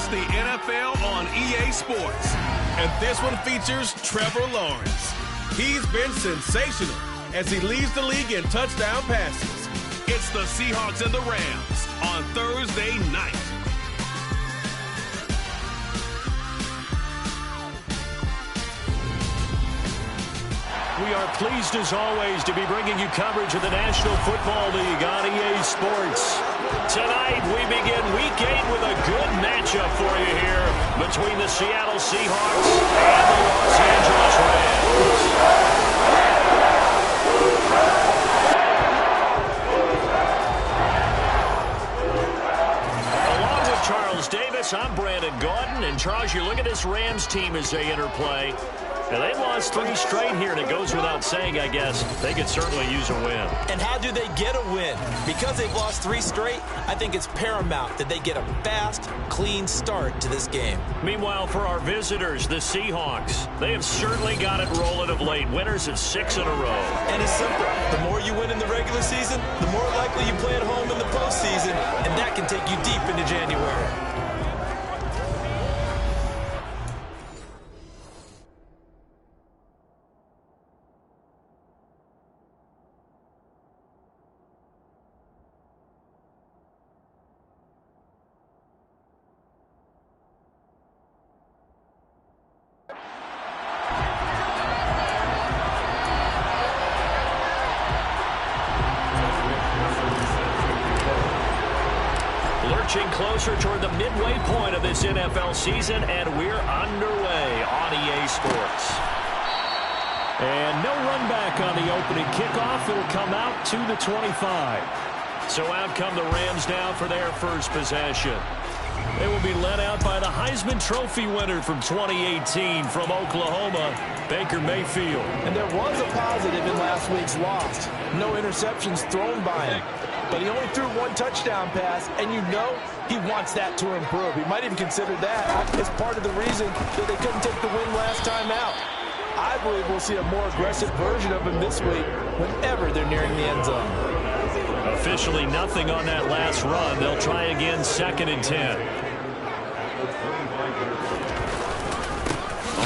It's the NFL on EA Sports. And this one features Trevor Lawrence. He's been sensational as he leads the league in touchdown passes. It's the Seahawks and the Rams on Thursday night. We are pleased, as always, to be bringing you coverage of the National Football League on EA Sports. Tonight, we begin Week 8 with a good matchup for you here between the Seattle Seahawks and the Los Angeles Rams. Along with Charles Davis, I'm Brandon Gaudin. And Charles, you look at this Rams team as they interplay. And they've lost 3 straight here, and it goes without saying, I guess, they could certainly use a win. And how do they get a win? Because they've lost 3 straight, I think it's paramount that they get a fast, clean start to this game. Meanwhile, for our visitors, the Seahawks, they have certainly got it rolling of late. Winners of 6 in a row. And it's simple. The more you win in the regular season, the more likely you play at home in the postseason, and that can take you deep into January. Lurching closer toward the midway point of this NFL season, and we're underway on EA Sports. And no run back on the opening kickoff. It'll come out to the 25. So out come the Rams now for their first possession. They will be led out by the Heisman Trophy winner from 2018 from Oklahoma, Baker Mayfield. And there was a positive in last week's loss. No interceptions thrown by him. But he only threw 1 touchdown pass, and you know he wants that to improve. He might even consider that as part of the reason that they couldn't take the win last time out. I believe we'll see a more aggressive version of him this week whenever they're nearing the end zone. Officially nothing on that last run. They'll try again, 2nd and 10.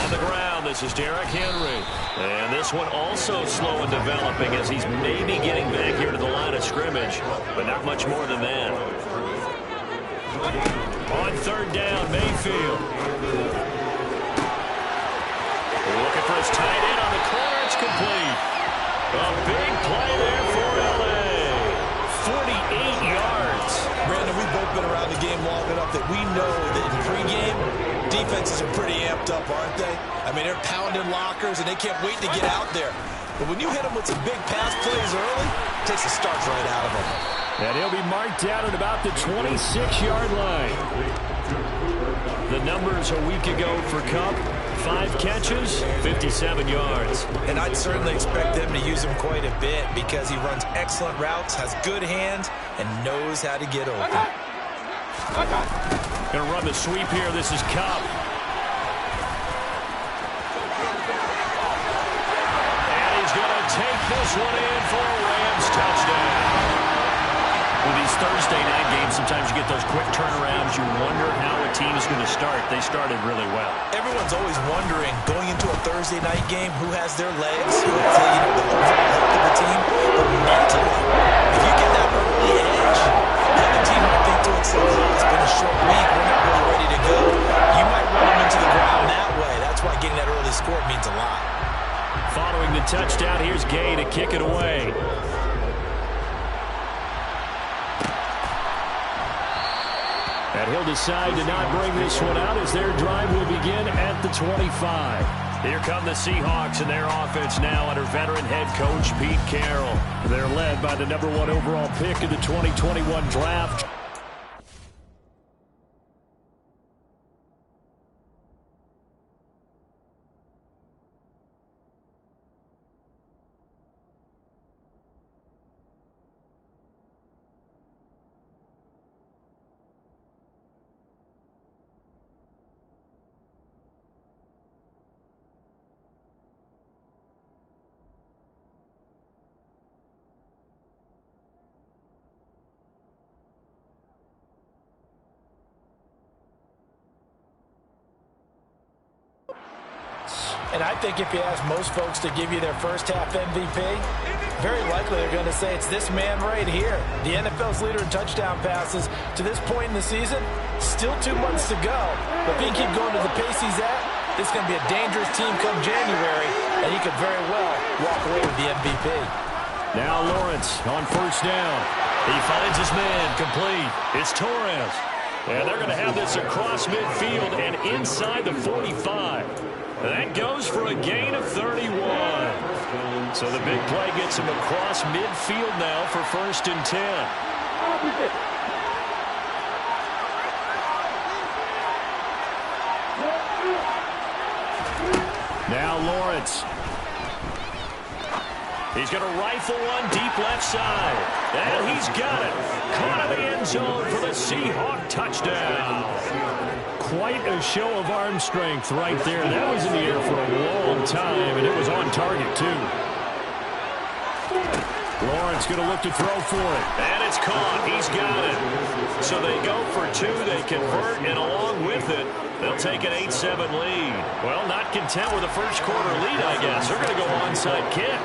On the ground, this is Derrick Henry. And this one also slow in developing as he's maybe getting back here to the line of scrimmage, but not much more than that. On 3rd down, Mayfield. Looking for his tight end on the corner. It's complete. A big play there for L.A. 48 yards. Brandon, we've both been around the game long enough that we know that in pregame, defenses are pretty amped up, aren't they? I mean, they're pounding lockers, and they can't wait to get out there. But when you hit them with some big pass plays early, it takes the starch right out of them. And he'll be marked down at about the 26-yard line. The numbers a week ago for Kupp, 5 catches, 57 yards. And I'd certainly expect them to use him quite a bit because he runs excellent routes, has good hands, and knows how to get open. Going to run the sweep here. This is Kupp. And he's going to take this one in for a Rams touchdown. With these Thursday night games, sometimes you get those quick turnarounds. You wonder how a team is going to start. They started really well. Everyone's always wondering, going into a Thursday night game, who has their legs, who has the overall health of the team. But mentally, if you get that early edge, the other team might think to itself, oh, it's been a short week, we're not really ready to go. You might run them into the ground that way. That's why getting that early score means a lot. Following the touchdown, here's Gay to kick it away. And he'll decide to not bring this one out as their drive will begin at the 25. Here come the Seahawks and their offense now under veteran head coach Pete Carroll. They're led by the #1 overall pick in the 2021 draft. And I think if you ask most folks to give you their first half MVP, very likely they're going to say it's this man right here. The NFL's leader in touchdown passes to this point in the season. Still 2 months to go. But if he can keep going to the pace he's at, this is going to be a dangerous team come January, and he could very well walk away with the MVP. Now Lawrence on first down. He finds his man complete. It's Torres. And they're going to have this across midfield and inside the 45. That goes for a gain of 31. So the big play gets him across midfield now for 1st and 10. Now Lawrence. He's going to rifle one deep left side. And he's got it. Caught in the end zone for the Seahawk touchdown. Quite a show of arm strength right there. That was in the air for a long time, and it was on target, too. Lawrence going to look to throw for it. And it's caught. He's got it. So they go for 2. They convert, and along with it, they'll take an 8-7 lead. Well, not content with a first quarter lead, I guess. They're going to go onside kick.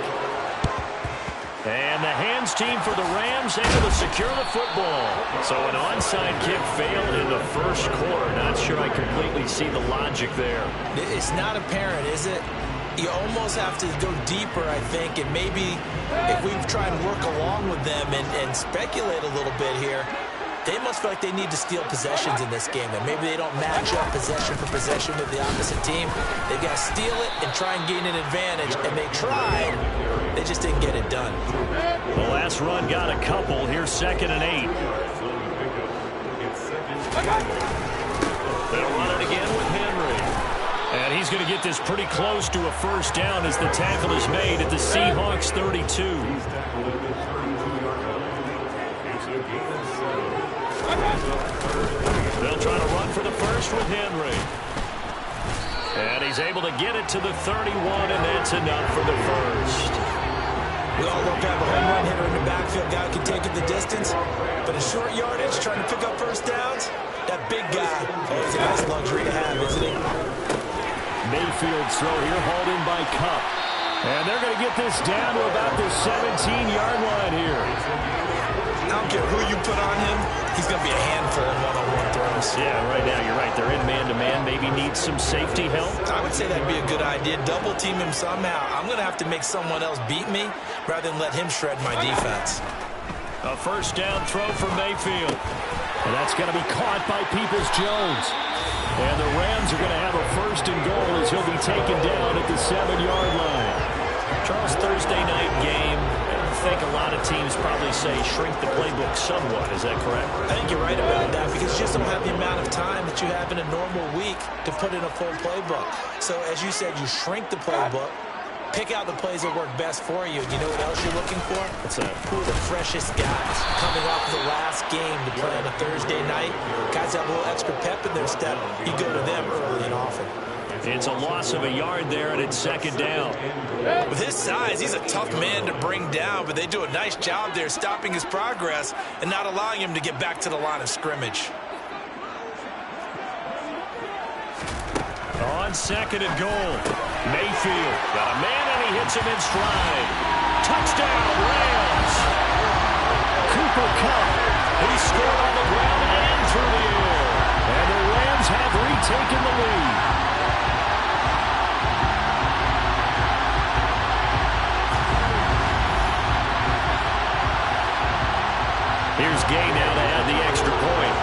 And the hands team for the Rams able to secure the football. So an onside kick failed in the first quarter. Not sure I completely see the logic there. It's not apparent, is it? You almost have to go deeper, I think, and maybe if we try and work along with them and speculate a little bit here, they must feel like they need to steal possessions in this game, and maybe they don't match up possession for possession with the opposite team. They've got to steal it and try and gain an advantage, and they tried. They just didn't get it done. The last run got a couple. Here's 2nd and 8. They'll run it again with Henry. And he's going to get this pretty close to a first down as the tackle is made at the Seahawks 32. They'll try to run for the first with Henry. And he's able to get it to the 31, and that's enough for the first. We all love to have a home run hitter in the backfield. Guy who can take it the distance. But in short yardage, trying to pick up first downs, that big guy, it's a nice luxury to have, isn't it? Mayfield's throw here, hauled in by Kupp. And they're going to get this down to about the 17-yard line here. I don't care who you put on him, he's going to be a handful in one-on-one throws. Yeah, right now you're right. They're in man-to-man. Maybe needs some safety help. I would say that'd be a good idea. Double team him somehow. I'm going to have to make someone else beat me rather than let him shred my defense. A first down throw for Mayfield. And that's going to be caught by Peoples-Jones. And the Rams are going to have a 1st and goal as he'll be taken down at the 7-yard line. Charles, Thursday night game. I think a lot of teams probably say shrink the playbook somewhat. Is that correct? I think you're right about that because you just don't have the amount of time that you have in a normal week to put in a full playbook. So as you said, you shrink the playbook, pick out the plays that work best for you. You know what else you're looking for? What's that? Who are the freshest guys coming off the last game to play on a Thursday night? Guys have a little extra pep in their step. You go to them early and often. It's a loss of a yard there, and it's 2nd down. With his size, he's a tough man to bring down, but they do a nice job there stopping his progress and not allowing him to get back to the line of scrimmage. On 2nd and goal, Mayfield got a man, and he hits him in stride. Touchdown, Rams! Cooper Kupp, he scored on the ground and through the air. And the Rams have retaken the lead. Here's Gay now to add the extra point.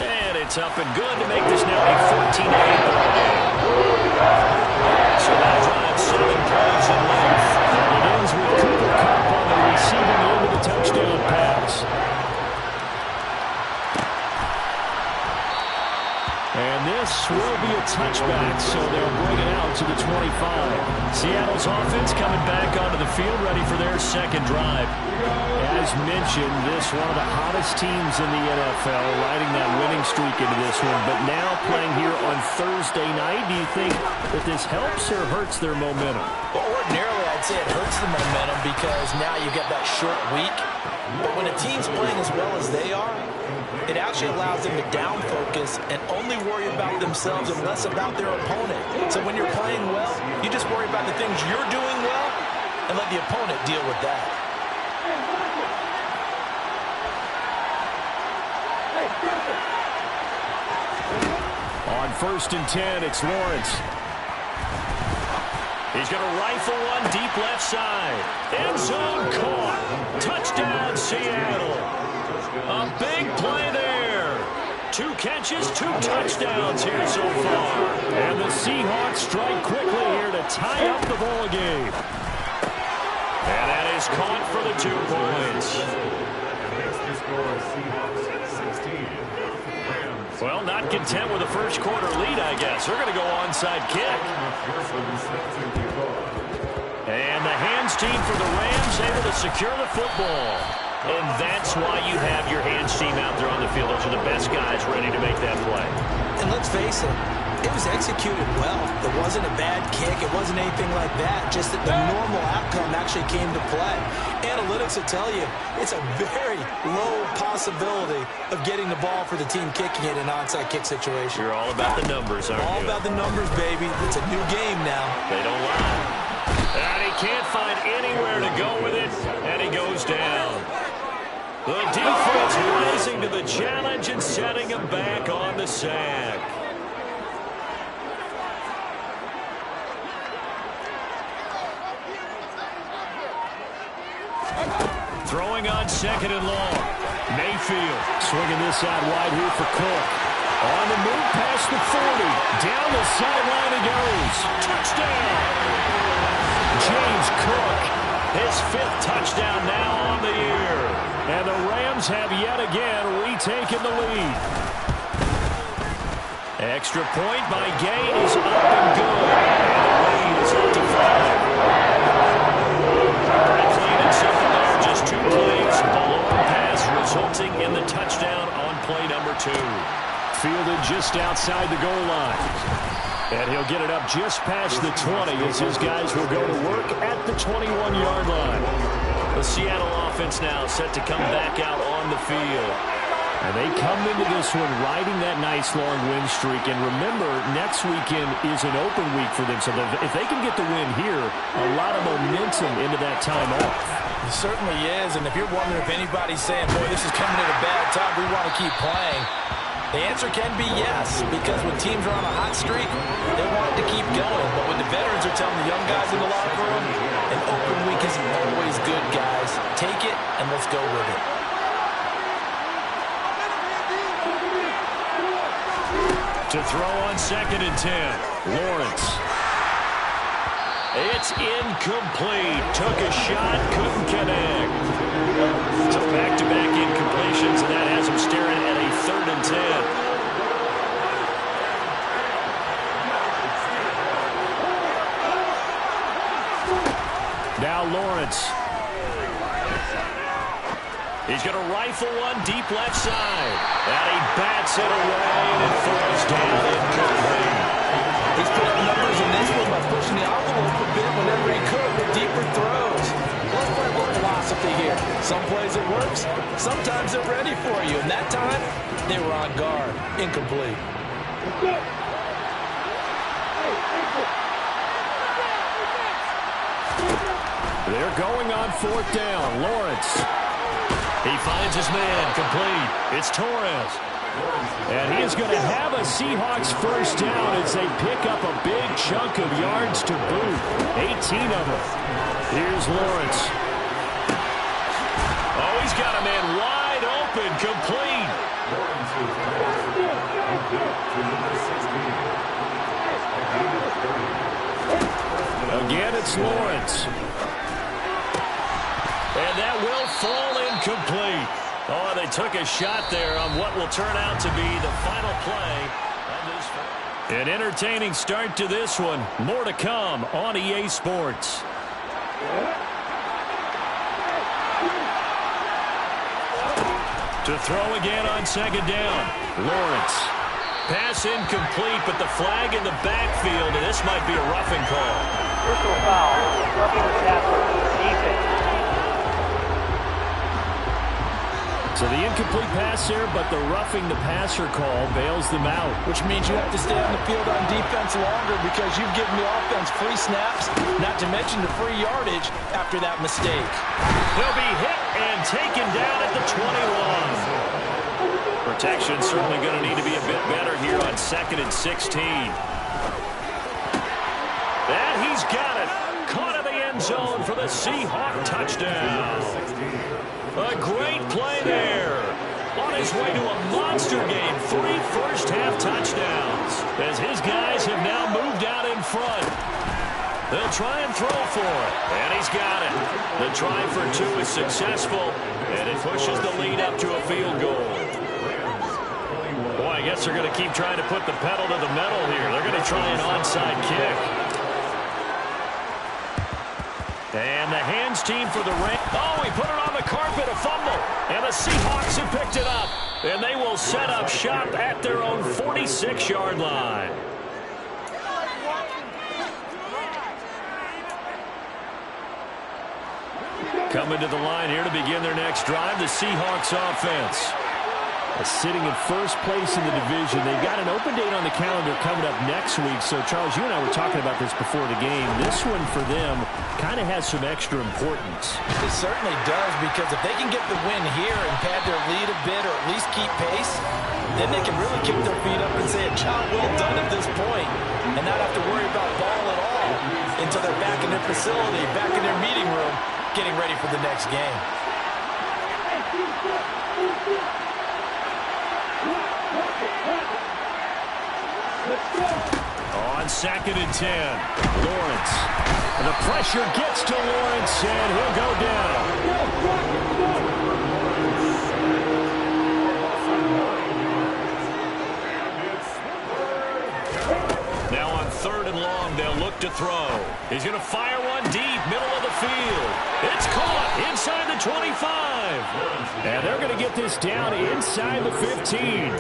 And it's up and good to make this now a 14-8 ball game. So that drives 7 plays in length. And it ends with Cooper Kupp on the receiving end of the touchdown pass. And this will be a touchback, so they'll bring it out to the 25. Seattle's offense coming back onto the field, ready for their 2nd drive. As mentioned, this one of the hottest teams in the NFL, riding that winning streak into this one, but now playing here on Thursday night. Do you think that this helps or hurts their momentum? Well, ordinarily, I I'd say it hurts the momentum because now you get that short week. But when a team's playing as well as they are, it actually allows them to down focus and only worry about themselves and less about their opponent. So when you're playing well, you just worry about the things you're doing well and let the opponent deal with that. On 1st and 10, it's Lawrence. He's going to rifle one deep left side. End zone caught. Touchdown, Seattle. A big play there. 2 catches, 2 touchdowns here so far. And the Seahawks strike quickly here to tie up the ball game. And that is caught for the 2 points. Well, not content with a first quarter lead, I guess. They're going to go onside kick. And the hands team for the Rams able to secure the football. And that's why you have your hands team out there on the field. Those are the best guys ready to make that play. And let's face it, it was executed well. It wasn't a bad kick. It wasn't anything like that. Just that the normal outcome actually came to play. Analytics will tell you it's a very low possibility of getting the ball for the team kicking it in an onside kick situation. You're all about the numbers, aren't you? All about the numbers, baby. It's a new game now. They don't lie. And he can't find anywhere to go with it, and he goes down. The defense rising to the challenge and setting him back on the sack. Throwing on 2nd and long. Mayfield swinging this out wide here for Cook. On the move past the 40. Down the sideline he goes. Touchdown! James Cook, his 5th touchdown now on the year. And the Rams have yet again retaken the lead. Extra point by Gay is up and good. And the lead is up to 5. Clean and simple there, just 2 plays. The long pass resulting in the touchdown on play number 2. Fielded just outside the goal line. And he'll get it up just past the 20 as his guys will go to work at the 21-yard line. The Seattle offense now set to come back out on the field. And they come into this one riding that nice long win streak. And remember, next weekend is an open week for them. So if they can get the win here, a lot of momentum into that time off. It certainly is. And if you're wondering if anybody's saying, boy, this is coming at a bad time, we want to keep playing, the answer can be yes, because when teams are on a hot streak, they want it to keep going. But when the veterans are telling the young guys in the locker room, an open week is always good, guys. Take it, and let's go with it. To throw on 2nd and 10, Lawrence. It's incomplete. Took a shot, couldn't connect. So back-to-back incompletions, and that has him staring at a 3rd and 10. Now Lawrence. He's going to rifle one deep left side. And he bats it away, and it falls down incomplete. He's put up numbers in this one by pushing the envelope a bit whenever he could with deeper throws. Let's play a little philosophy here. Some plays it works, sometimes they're ready for you. And that time, they were on guard. Incomplete. They're going on 4th down. Lawrence. He finds his man, complete. It's Torres. And he is going to have a Seahawks first down as they pick up a big chunk of yards to boot. 18 of them. Here's Lawrence. Oh, he's got a man wide open, complete. Again, it's Lawrence. And that will fall incomplete. Oh, they took a shot there on what will turn out to be the final play of this. An entertaining start to this one. More to come on EA Sports. To throw again on 2nd down. Lawrence. Pass incomplete, but the flag in the backfield, and this might be a roughing call. Personal foul. roughing the passer. Defense. So the incomplete pass there, but the roughing the passer call bails them out. Which means you have to stay on the field on defense longer because you've given the offense free snaps, not to mention the free yardage after that mistake. He'll be hit and taken down at the 21. Protection certainly going to need to be a bit better here on 2nd and 16. And he's got it. Caught in the end zone for the Seahawk touchdown. A great play there. On his way to a monster game, 3 first-half touchdowns. As his guys have now moved out in front. They'll try and throw for it. And he's got it. The try for 2 is successful. And it pushes the lead up to a field goal. Boy, I guess they're going to keep trying to put the pedal to the metal here. They're going to try an onside kick. And the hands team for the Rams. Oh, he put it on the carpet, a fumble. And the Seahawks have picked it up. And they will set up shop at their own 46-yard line. Coming to the line here to begin their next drive, the Seahawks offense. Sitting in first place in the division. They've got an open date on the calendar coming up next week. So, Charles, you and I were talking about this before the game. This one for them kind of has some extra importance. It certainly does, because if they can get the win here and pad their lead a bit or at least keep pace, then they can really kick their feet up and say a job well done at this point and not have to worry about ball at all until they're back in their facility, back in their meeting room, getting ready for the next game. On 2nd and 10, Lawrence. The pressure gets to Lawrence, and he'll go down. Now on 3rd and long, they'll look to throw. He's going to fire one deep, middle of the field. It's caught inside the 25. And they're going to get this down inside the 15.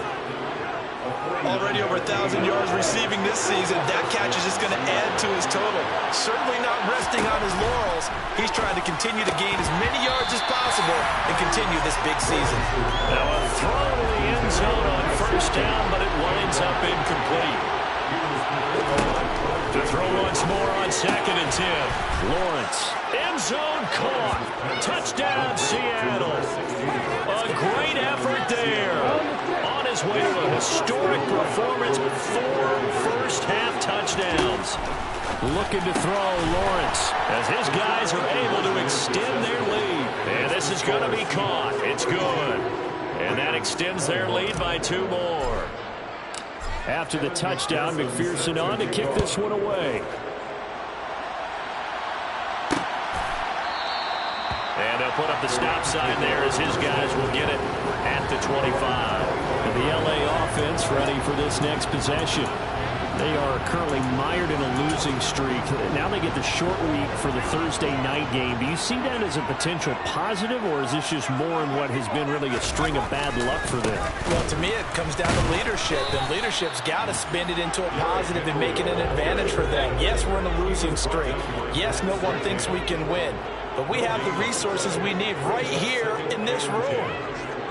Already over 1,000 yards receiving this season. That catch is just going to add to his total. Certainly not resting on his laurels. He's trying to continue to gain as many yards as possible and continue this big season. Now a throw to the end zone on 1st down, but it winds up incomplete. To throw once more on 2nd and 10. Lawrence. End zone caught. Touchdown, Seattle. A great effort there. On his way to a historic performance, 4 first-half touchdowns. Looking to throw, Lawrence, as his guys are able to extend their lead. And this is going to be caught. It's good. And that extends their lead by 2 more. After the touchdown, McPherson on to kick this one away. And they'll put up the stop sign there as his guys will get it at the 25. And the LA offense ready for this next possession. They are currently mired in a losing streak. Now they get the short week for the Thursday night game. Do you see that as a potential positive, or is this just more in what has been really a string of bad luck for them? Well, to me, it comes down to leadership, and leadership's got to spin it into a positive and make it an advantage for them. Yes, we're in a losing streak. Yes, no one thinks we can win. But we have the resources we need right here in this room.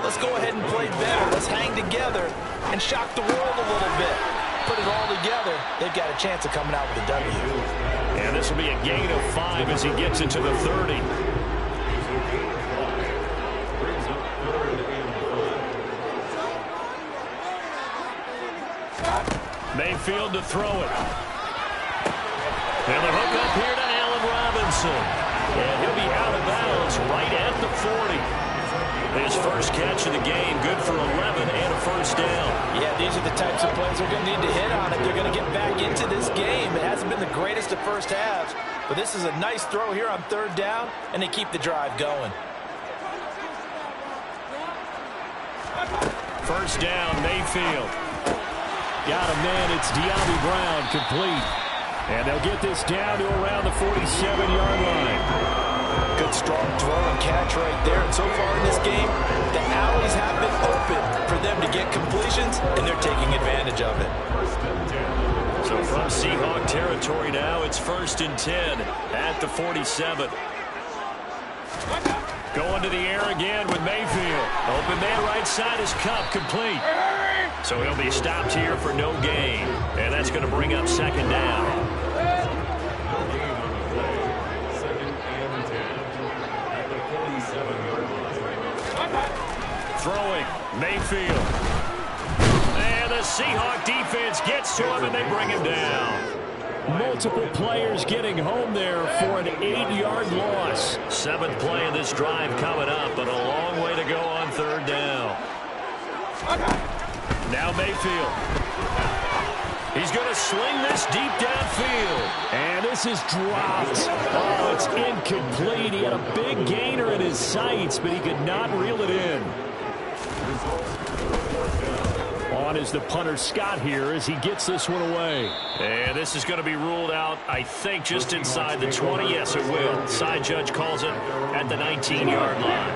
Let's go ahead and play better. Let's hang together and shock the world a little bit. Put it all together, they've got a chance of coming out with a W. And this will be a gain of 5 as he gets it to the 30. Mayfield to throw it. And the hook up here to Allen Robinson. And he'll be out of bounds right at the 40. His first catch of the game, good for 11 and a first down. Yeah, these are the types of plays they're going to need to hit on if they're going to get back into this game. It hasn't been the greatest of first halves, but this is a nice throw here on 3rd down, and they keep the drive going. First down, Mayfield. Got a man, it's De'Ami Brown, complete. And they'll get this down to around the 47-yard line. Good strong throw and catch right there. And so far in this game, the alleys have been open for them to get completions, and they're taking advantage of it. So from Seahawk territory now, it's 1st and 10 at the 47. Going to the air again with Mayfield. Open man right side is Kupp, complete. So he'll be stopped here for no gain. And that's going to bring up 2nd down. Throwing, Mayfield. And the Seahawk defense gets to him, and they bring him down. Multiple players getting home there for an 8-yard loss. 7th play of this drive coming up, but a long way to go on 3rd down. Now Mayfield. He's going to sling this deep downfield. And this is dropped. Oh, it's incomplete. He had a big gainer in his sights, but he could not reel it in. On is the punter Scott here as he gets this one away. And this is going to be ruled out, I think, just inside the 20. Yes, it will. Side judge calls it at the 19-yard line.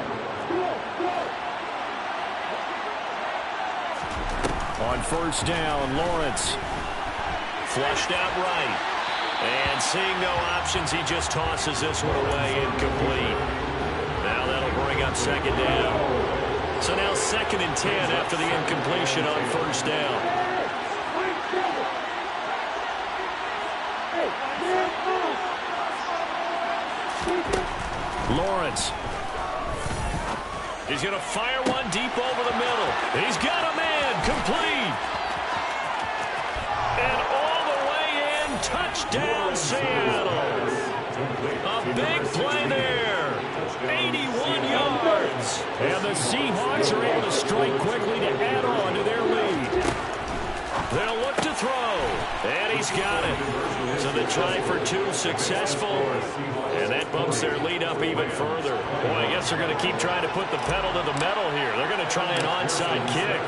On 1st down, Lawrence. Flushed out right. And seeing no options, he just tosses this one away, incomplete. Now that'll bring up 2nd down. So now 2nd and 10 after the incompletion on 1st down. Lawrence. He's going to fire one deep over the middle. He's got a man, complete. And all the way in, touchdown Seattle. A big play there. 81 yards. And the Seahawks are able to strike quickly to add on to their lead. They'll look to throw. And he's got it. So the try for 2 successful. And that bumps their lead up even further. Boy, I guess they're going to keep trying to put the pedal to the metal here. They're going to try an onside kick.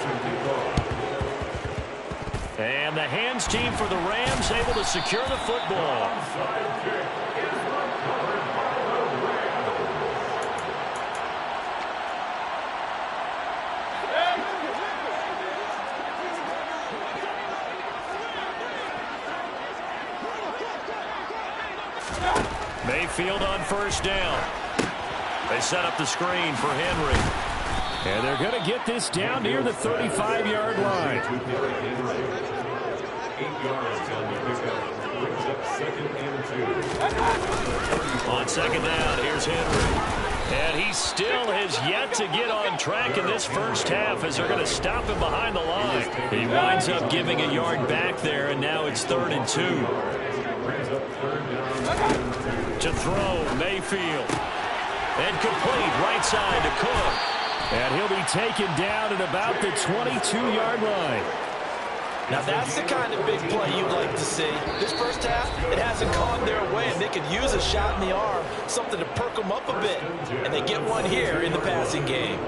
And the hands team for the Rams able to secure the football. Mayfield on 1st down. They set up the screen for Henry. And they're going to get this down near the 35-yard line. 8 yards on the pickup. Brings up 2nd and 2. On 2nd down, here's Henry. And he still has yet to get on track in this first half as they're going to stop him behind the line. He winds up giving a yard back there, and now it's 3rd and 2. Brings up 3rd down. To throw, Mayfield. And complete right side to Cook. And he'll be taken down at about the 22-yard line. Now that's the kind of big play you'd like to see. This first half, it hasn't gone their way, and they could use a shot in the arm, something to perk them up a bit. And they get one here in the passing game.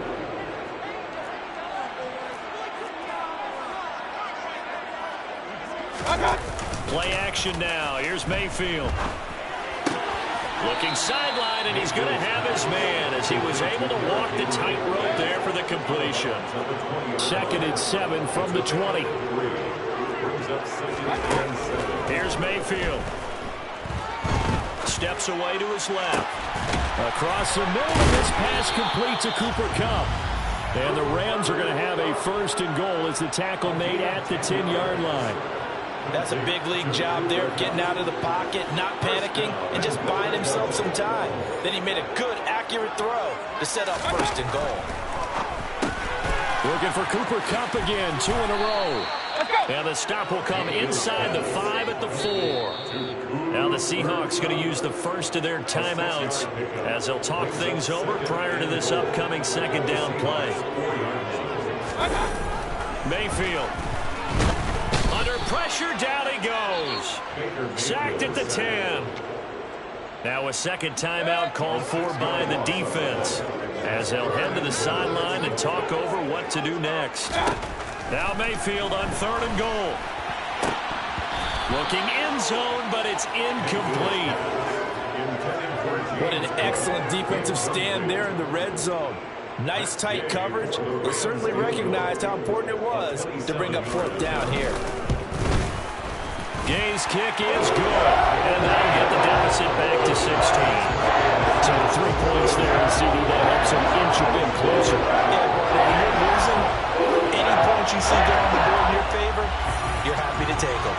Play action now. Here's Mayfield. Looking sideline, and he's going to have his man as he was able to walk the tightrope there for the completion. 2nd and 7 from the 20. Here's Mayfield. Steps away to his left. Across the middle, of this pass complete to Cooper Kupp. And the Rams are going to have a 1st and goal as the tackle made at the 10-yard line. That's a big league job there, getting out of the pocket, not panicking, and just buying himself some time. Then he made a good, accurate throw to set up 1st and goal. Looking for Cooper Kupp again, 2 in a row. And the stop will come inside the 5 at the 4. Now the Seahawks going to use the first of their timeouts as they'll talk things over prior to this upcoming 2nd down play. Mayfield. Under pressure, down he goes. Sacked at the 10. Now a 2nd timeout called for by the defense as they'll head to the sideline and talk over what to do next. Now Mayfield on 3rd and goal. Looking end zone, but it's incomplete. What an excellent defensive stand there in the red zone. Nice tight coverage. They certainly recognized how important it was to bring up 4th down here. Gay's kick is good, and that'll get the deficit back to 16. So 3 points there, and CD, that helps them inch a bit closer. Yeah, when you're losing, any points you see go on the board in your favor, you're happy to take them.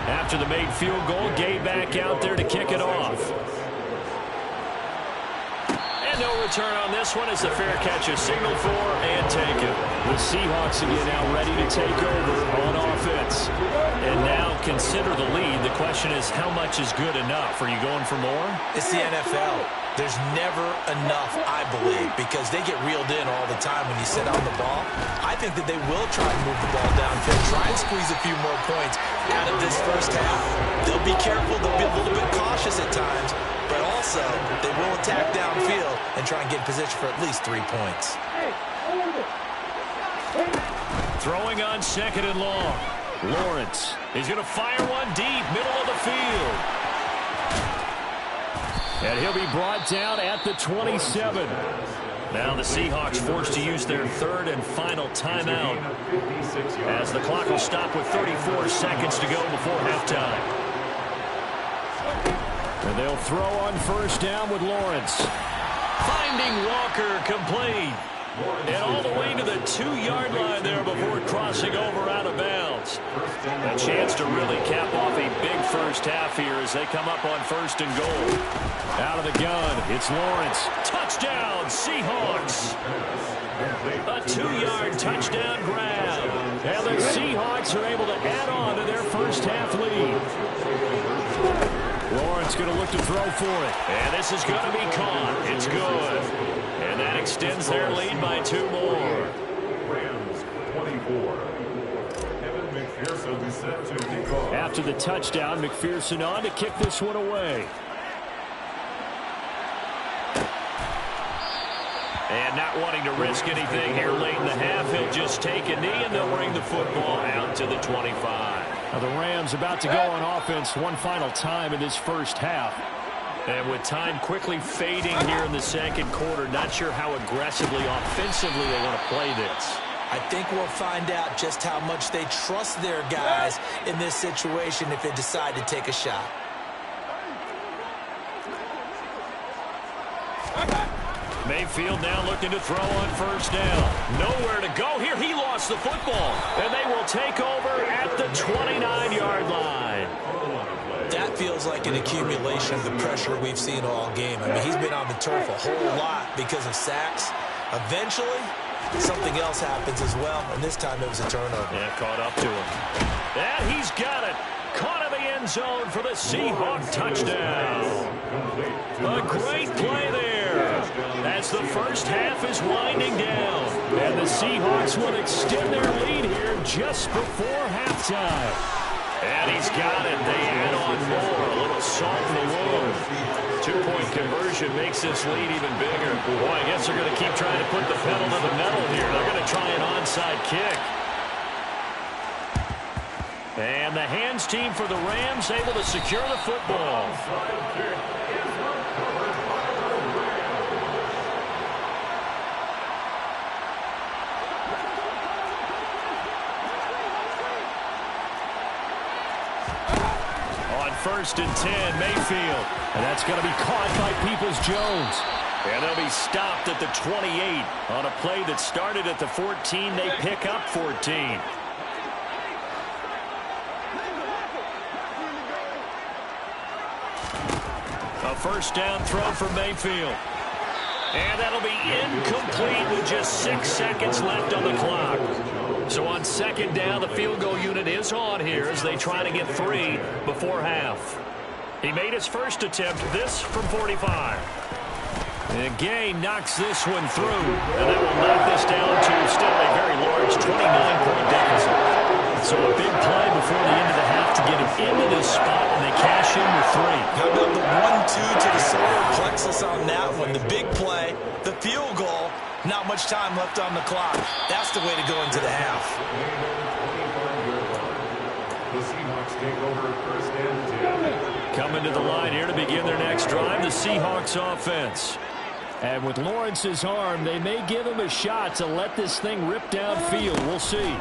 After the made field goal, Gay back out there to kick it off. And no return on this one as the fair catch is signaled for and taken. The Seahawks again now ready to take over on offense. And now consider the lead. The question is, how much is good enough? Are you going for more? It's the NFL. There's never enough, I believe, because they get reeled in all the time when you sit on the ball. I think that they will try and move the ball downfield, try and squeeze a few more points out of this first half. They'll be careful. They'll be a little bit cautious at times, but also they will attack downfield and try and get in position for at least 3 points. Throwing on second and long. Lawrence is going to fire one deep, middle of the field. And he'll be brought down at the 27. Now the Seahawks forced to use their third and final timeout as the clock will stop with 34 seconds to go before halftime. And they'll throw on first down with Lawrence. Finding Walker complete. And all the way to the 2-yard line there before crossing over out of bounds. A chance to really cap off a big first half here as they come up on first and goal. Out of the gun, it's Lawrence. Touchdown, Seahawks. A 2-yard touchdown grab. And the Seahawks are able to add on to their first half lead. Lawrence going to look to throw for it. And this is going to be caught. It's good. And that extends their lead by 2 more. Rams 24. Kevin McPherson is set to kick off. After the touchdown, McPherson on to kick this one away. And not wanting to risk anything here late in the half, he'll just take a knee and they'll bring the football out to the 25. Now the Rams about to go on offense one final time in this first half. And with time quickly fading here in the second quarter, not sure how aggressively, offensively they want to play this. I think we'll find out just how much they trust their guys in this situation if they decide to take a shot. Mayfield now looking to throw on first down. Nowhere to go here. He lost the football. And they will take over at the 29-yard line. That feels like an accumulation of the pressure we've seen all game. I mean, he's been on the turf a whole lot because of sacks. Eventually, something else happens as well, and this time it was a turnover. Yeah, caught up to him. And he's got it. Caught in the end zone for the Seahawk touchdown. A great play there as the first half is winding down. And the Seahawks will extend their lead here just before halftime. And he's got it. They add on more. A little salt in the wound. 2-point conversion makes this lead even bigger. Boy, I guess they're going to keep trying to put the pedal to the metal here. They're going to try an onside kick. And the hands team for the Rams able to secure the football. On first and 10, Mayfield. And that's going to be caught by Peoples-Jones. And they'll be stopped at the 28. On a play that started at the 14, they pick up 14. A first down throw for Mayfield. And that'll be incomplete with just 6 seconds left on the clock. So on second down, the field goal unit is on here as they try to get 3 before half. He made his first attempt, this from 45. And Gay knocks this one through. And that will knock this down to still a very large 29-point deficit. So a big play before the end of the half to get him into this spot, and they cash in with 3. How about the 1-2 to the solar plexus on that one? The big play, the field goal, not much time left on the clock. That's the way to go into the half. The Seahawks take over first and 10. Coming to the line here to begin their next drive, the Seahawks offense. And with Lawrence's arm, they may give him a shot to let this thing rip downfield. We'll see.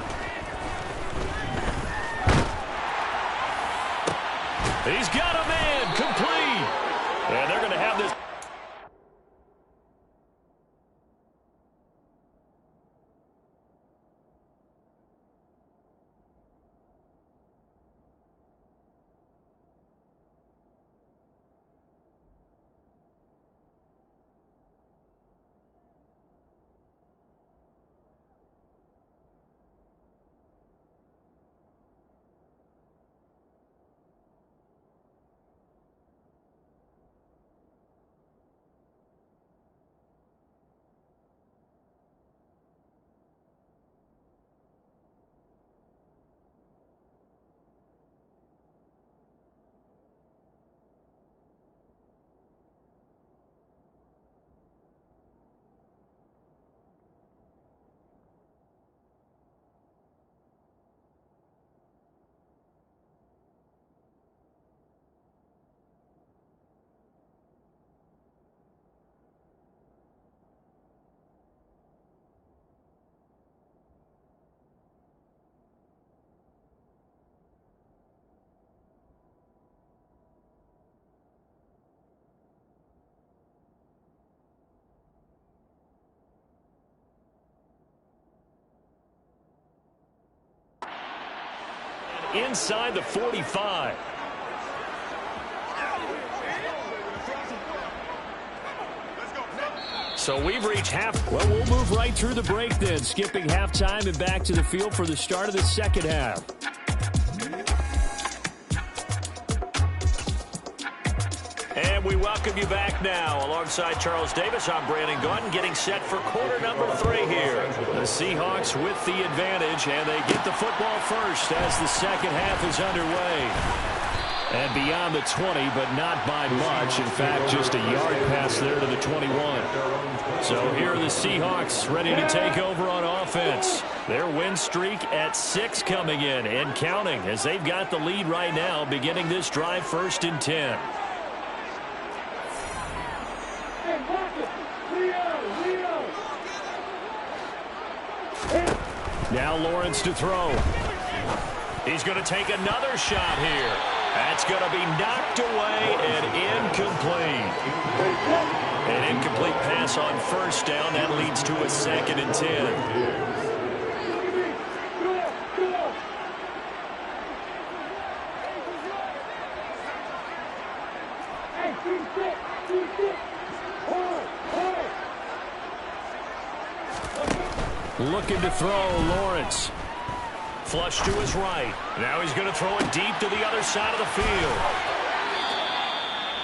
He's got a man complete. And they're going to have this. inside the 45. So we've reached half. Well, we'll move right through the break then, skipping halftime and back to the field for the start of the second half. And we welcome you back now. Alongside Charles Davis, I'm Brandon Gaudin, getting set for quarter number 3 here. The Seahawks with the advantage, and they get the football first as the second half is underway. And beyond the 20, but not by much. In fact, just a yard pass there to the 21. So here are the Seahawks ready to take over on offense. Their win streak at 6 coming in and counting as they've got the lead right now, beginning this drive 1st and 10. Now Lawrence to throw. He's going to take another shot here. That's going to be knocked away and incomplete. An incomplete pass on 1st down. That leads to a 2nd and 10. Looking to throw, Lawrence. Flush to his right. Now he's going to throw it deep to the other side of the field.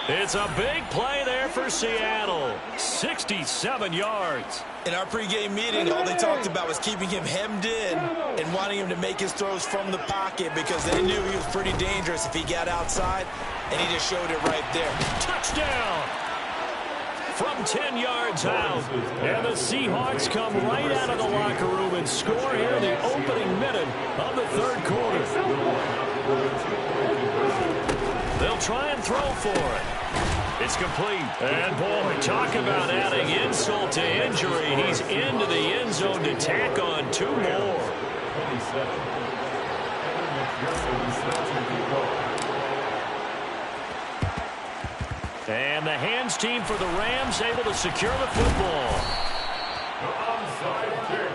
It's a big play there for Seattle. 67 yards. In our pregame meeting, all they talked about was keeping him hemmed in and wanting him to make his throws from the pocket because they knew he was pretty dangerous if he got outside, and he just showed it right there. Touchdown! From 10 yards out. And the Seahawks come right out of the locker room and score here in the opening minute of the 3rd quarter. They'll try and throw for it. It's complete. And, boy, talk about adding insult to injury. He's into the end zone to tack on 2 more. And the hands team for the Rams able to secure the football. Onside kick.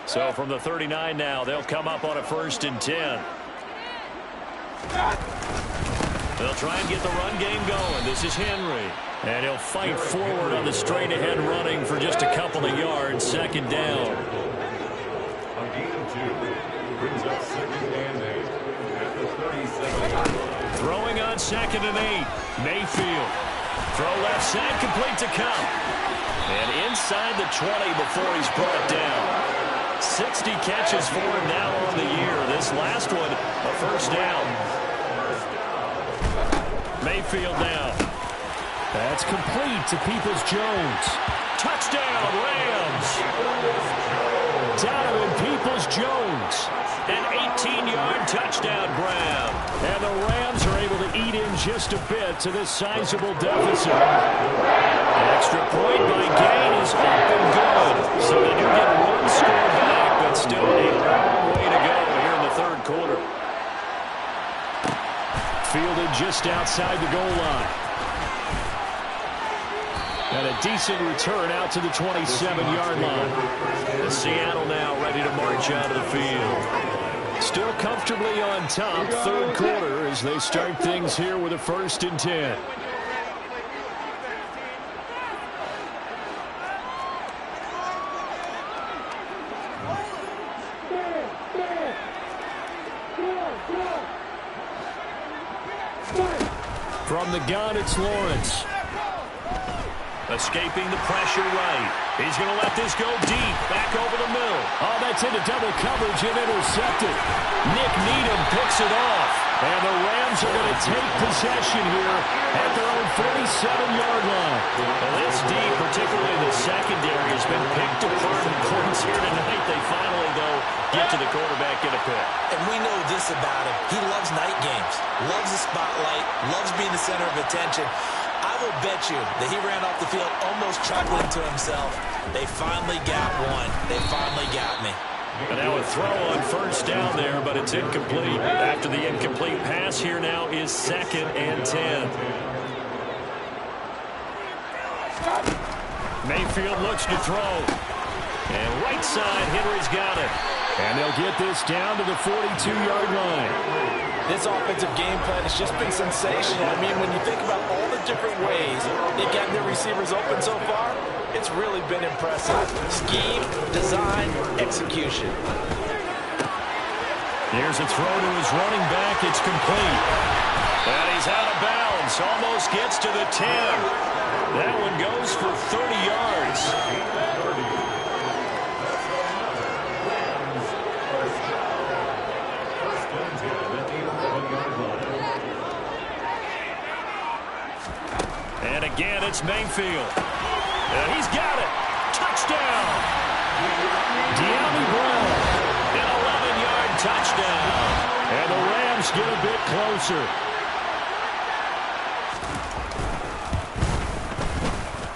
So from the 39 now, they'll come up on a 1st and 10. They'll try and get the run game going. This is Henry. And he'll fight forward on the straight-ahead running for just a couple of yards. Second down. A gain of 2. Brings up 2nd and 8. At the 37. Throwing on 2nd and 8. Mayfield. Throw left side, complete to Kupp. And inside the 20 before he's brought down. 60 catches for him now on the year. This last one, a first down. Mayfield now. That's complete to Peoples-Jones. Touchdown, Rams. Donovan Peoples-Jones. An 18-yard touchdown grab. And the Rams are able to eat in just a bit to this sizable deficit. An extra point by Gain is up and good. So they do get one score back, but still a long way to go here in the third quarter. Fielded just outside the goal line. And a decent return out to the 27-yard line. And Seattle now ready to march out of the field. Still comfortably on top, third quarter, as they start things here with a 1st and 10. From the gun, it's Lawrence. Escaping the pressure right. He's going to let this go deep. Back over the middle. Oh, that's into double coverage and intercepted. Nick Needham picks it off. And the Rams are going to take possession here at their own 47-yard line. Well, this deep, particularly the secondary, has been picked apart in points here tonight. They finally, though, get to the quarterback, get a pick. And we know this about him. He loves night games, loves the spotlight, loves being the center of attention. I will bet you that he ran off the field almost chuckling to himself. They finally got one. They finally got me. And now a throw on first down there, but it's incomplete. After the incomplete pass, here now is 2nd and 10. Mayfield looks to throw. And right side, Henry's got it. And they'll get this down to the 42-yard line. This offensive game plan has just been sensational. I mean, when you think about all the different ways they've gotten their receivers open so far, it's really been impressive. Scheme, design, execution. Here's a throw to his running back. It's complete. And he's out of bounds. Almost gets to the 10. That one goes for 30 yards. And again, it's Mayfield. And he's got it. Touchdown. De'Ami Brown. An 11-yard touchdown. And the Rams get a bit closer.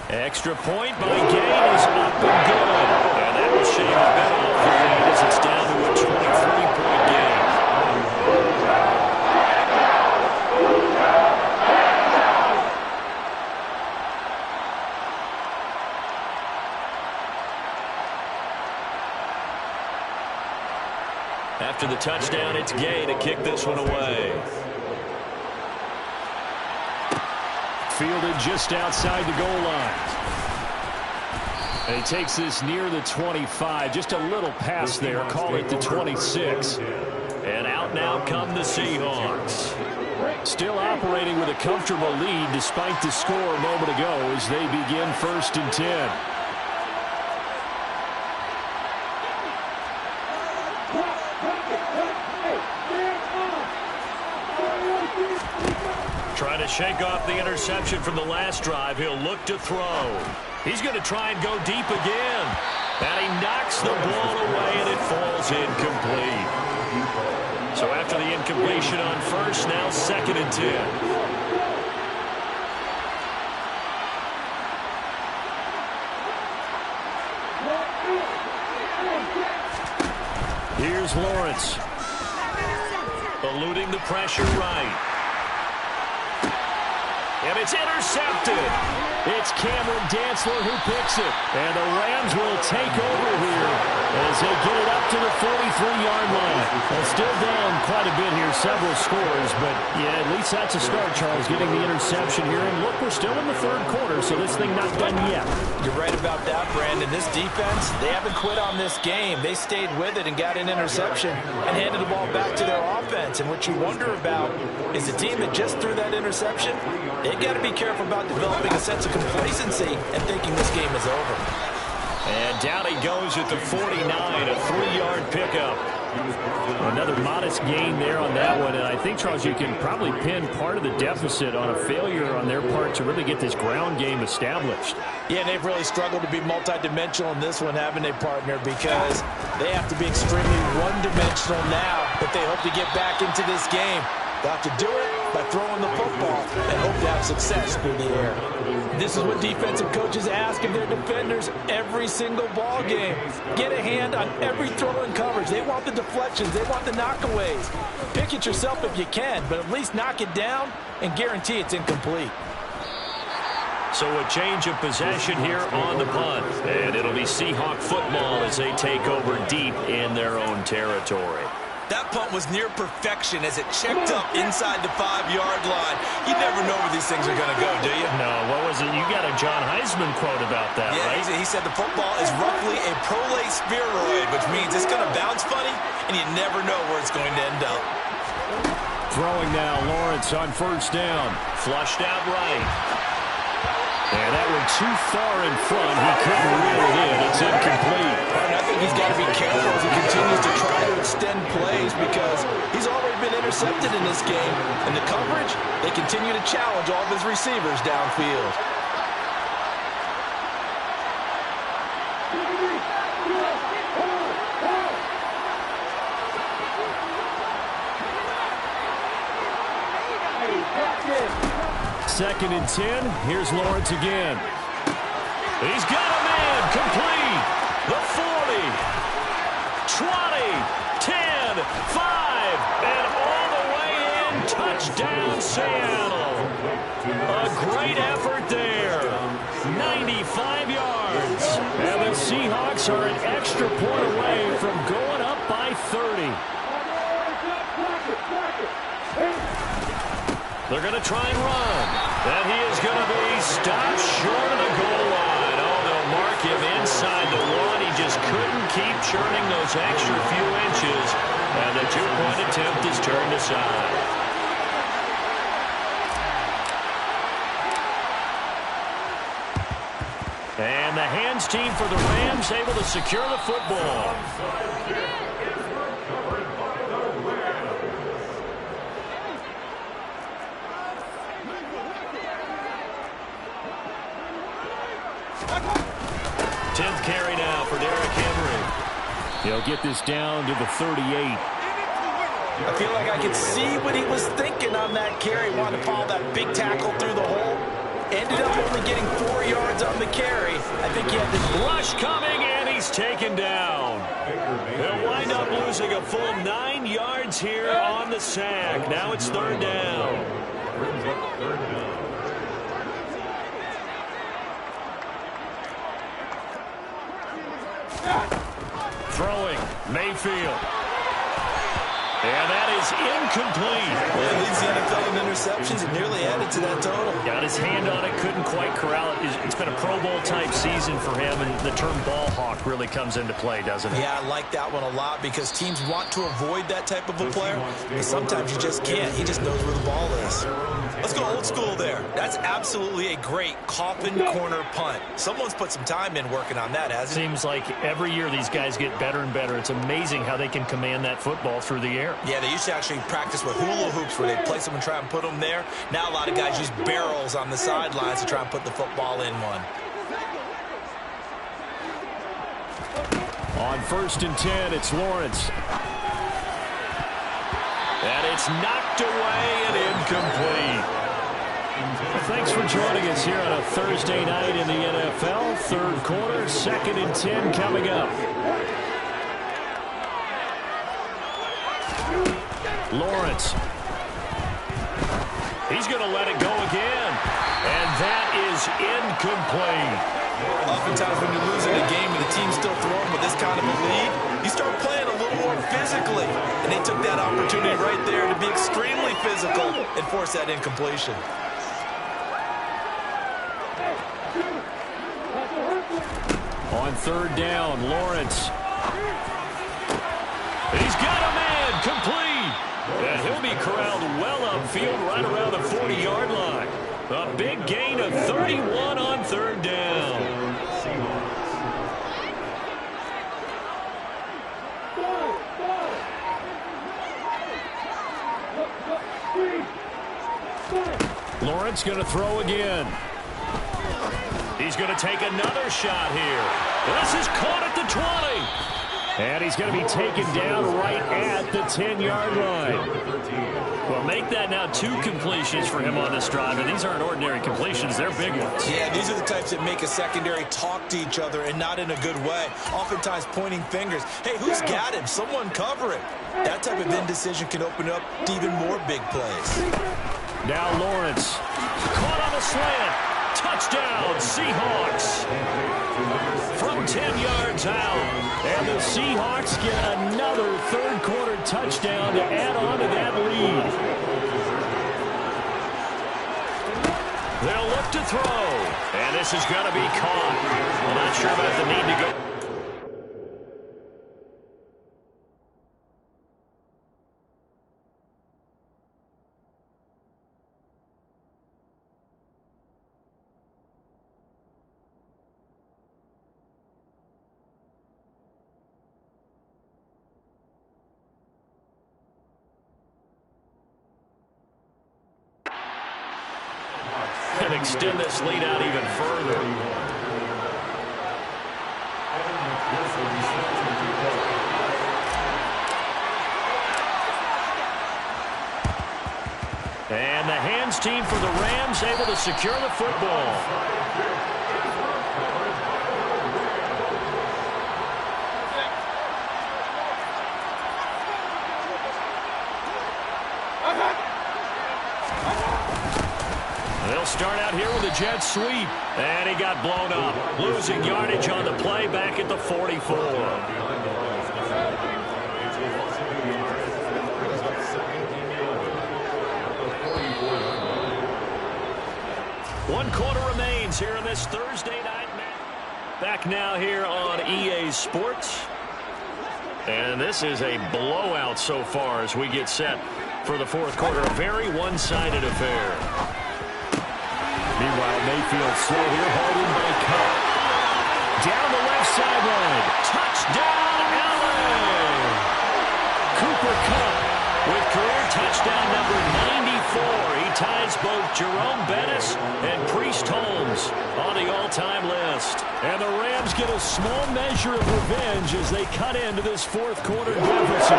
Extra point by Gain is up and good. And that will shave a bit off the lead as it's down to a 23-point game. After the touchdown, it's Gay to kick this one away. Fielded just outside the goal line. And he takes this near the 25. Just a little pass there. Call it the 26. And out now come the Seahawks. Still operating with a comfortable lead despite the score a moment ago as they begin 1st and 10. Trying to shake off the interception from the last drive. He'll look to throw. He's going to try and go deep again. And he knocks the ball away, and it falls incomplete. So after the incompletion on first, now 2nd and 10. Here's Lawrence. Eluding the pressure right. And it's intercepted. It's Cameron Dantzler who picks it. And the Rams will take over here as they get it up to the 43-yard line. Well, still down quite a bit here, several scores, but yeah, at least that's a start, Charles, getting the interception here. And look, we're still in the third quarter, so this thing not done yet. You're right about that, Brandon. This defense, they haven't quit on this game. They stayed with it and got an interception and handed the ball back to their offense. And what you wonder about is the team that just threw that interception, they've got to be careful about developing a sense of complacency and thinking this game is over. And down he goes at the 49, a 3-yard pickup. Another modest gain there on that one, and I think, Charles, you can probably pin part of the deficit on a failure on their part to really get this ground game established. Yeah, and they've really struggled to be multidimensional in this one, haven't they, partner, because they have to be extremely one-dimensional now if they hope to get back into this game. They'll have to do it by throwing the football and hope to have success through the air. This is what defensive coaches ask of their defenders every single ball game. Get a hand on every throw in coverage. They want the deflections. They want the knockaways. Pick it yourself if you can, but at least knock it down and guarantee it's incomplete. So a change of possession here on the punt. And it'll be Seahawk football as they take over deep in their own territory. That punt was near perfection as it checked up inside the 5-yard line. You never know where these things are going to go, do you? No, what was it? You got a John Heisman quote about that, yeah, right? He said the football is roughly a prolate spheroid, which means it's going to bounce funny, and you never know where it's going to end up. Throwing now, Lawrence on first down. Flushed out right. And that one too far in front. He couldn't reel it in. It's incomplete. And I think he's got to be careful as he continues to try to extend plays because he's already been intercepted in this game. And the coverage, they continue to challenge all of his receivers downfield. Second and 10. Here's Lawrence again. He's got a man. Complete. The 40. 20. 10. 5. And all the way in. Touchdown, Seattle. A great effort there. 95 yards. And the Seahawks are an extra point away from going up by 30. They're going to try and run. And he is going to be stopped short of the goal line. Oh, they'll mark him inside the one. He just couldn't keep churning those extra few inches. And the two-point attempt is turned aside. And the hands team for the Rams able to secure the football. Carry now for Derrick Henry. He'll get this down to the 38. I feel like I could see what he was thinking on that carry. Wanted to follow that big tackle through the hole. Ended up only getting 4 yards on the carry. I think he had the rush coming, and he's taken down. They'll wind up losing a full 9 yards here on the sack. Now it's third down. Throwing, Mayfield. And that is incomplete. Well, he leads the NFL in interceptions and nearly added to that total. Got his hand on it, couldn't quite corral it. It's been a Pro Bowl-type season for him, and the term ball hawk really comes into play, doesn't it? Yeah, I like that one a lot because teams want to avoid that type of a player, but sometimes you just can't. He just knows where the ball is. Let's go old school there. That's absolutely a great coffin corner punt. Someone's put some time in working on that, hasn't he? Seems like every year these guys get better and better. It's amazing how they can command that football through the air. Yeah, they used to actually practice with hula hoops where they'd place them and try and put them there. Now a lot of guys use barrels on the sidelines to try and put the football in one. On first and 10, it's Lawrence. And it's knocked away and incomplete. Well, thanks for joining us here on a Thursday night in the NFL. Third quarter, second and 10 coming up. Lawrence. He's going to let it go again. And that is incomplete. Oftentimes when you're losing a game and the team's still throwing with this kind of a lead, You start playing a little more physically. And they took that opportunity right there to be extremely physical and force that incompletion. On third down, Lawrence. He's got a man, complete. And he'll be corralled well upfield right around the 40-yard line. A big gain of 31 on third down. Lawrence going to throw again. He's going to take another shot here. This is caught at the 20. And he's going to be taken down right at the 10-yard line. Well, make that now 2 completions for him on this drive. And these aren't ordinary completions. They're big ones. Yeah, these are the types that make a secondary talk to each other and not in a good way. Oftentimes pointing fingers. Hey, who's got him? Someone cover it. That type of indecision can open up to even more big plays. Now Lawrence. Caught on the slant. Touchdown, Seahawks. From 10 yards out. And the Seahawks get another third-quarter touchdown to add on to that lead. They'll look to throw. And this is going to be caught. I'm not sure about the need to go. And extend this lead out even further. And the hands team for the Rams able to secure the football. They'll start out here with a jet sweep. And he got blown up. Losing yardage on the play back at the 44. One quarter remains here in this Thursday night match. Back now here on EA Sports. And this is a blowout so far as we get set for the fourth quarter. A very one-sided affair. Meanwhile, Mayfield slow here, hauled in by Cup. Down the left sideline. Touchdown, LA! Cooper Kupp with career touchdown number 94. He ties both Jerome Bettis and Priest Holmes on the all-time list. And the Rams get a small measure of revenge as they cut into this fourth quarter deficit.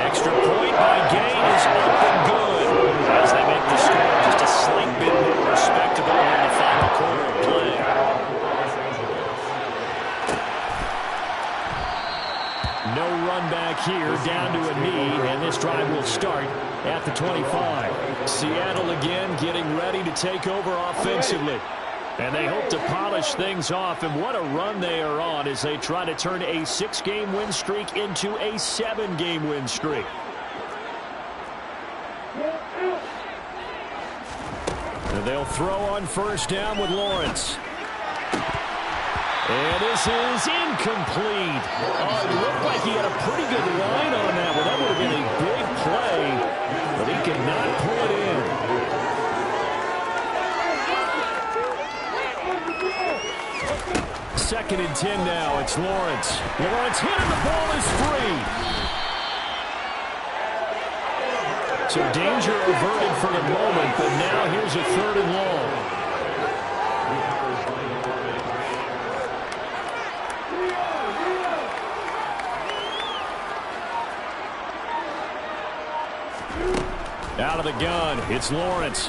Extra point by Gain is up and good as they make the score just a slight bit more respectable in the final quarter of play. No run back here, down to a knee, and this drive will start at the 25. Seattle again getting ready to take over offensively. And they hope to polish things off, and what a run they are on as they try to turn a 6-game win streak into a 7-game win streak. And they'll throw on first down with Lawrence. And this is incomplete. Oh, it looked like he had a pretty good line on that one. That would have been a big play, but he could not pull it in. Second and 10 now. It's Lawrence. Lawrence hit and the ball is free. So danger averted for the moment, but now here's a third and long. Out of the gun, it's Lawrence.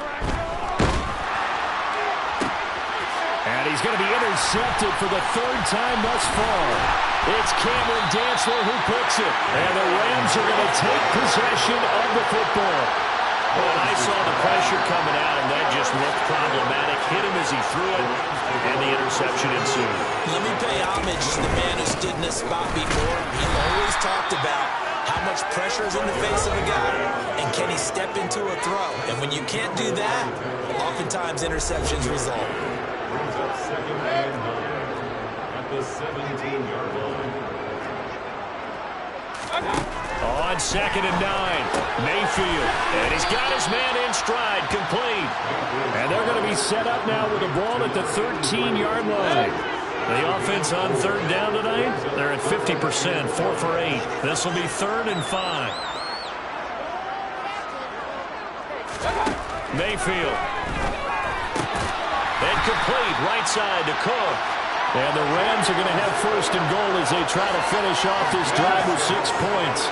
And he's going to be intercepted for the third time thus far. It's Cameron Dantzler who puts it. And the Rams are going to take possession of the football. Well, I saw the pressure coming out, and that just looked problematic. Hit him as he threw it, and the interception ensued. Let me pay homage to the man who stood in this spot before just talked about how much pressure is in the face of a guy, and can he step into a throw? And when you can't do that, oftentimes interceptions result. Brings up 2nd and 9 at the 17-yard line. On 2nd and 9, Mayfield. And he's got his man in stride, complete. And they're going to be set up now with the ball at the 13-yard line. The offense on 3rd down tonight, they're at 50%, 4 for 8. This will be 3rd and 5. Mayfield. And complete, right side to Cook. And the Rams are going to have 1st and goal as they try to finish off this drive with 6 points.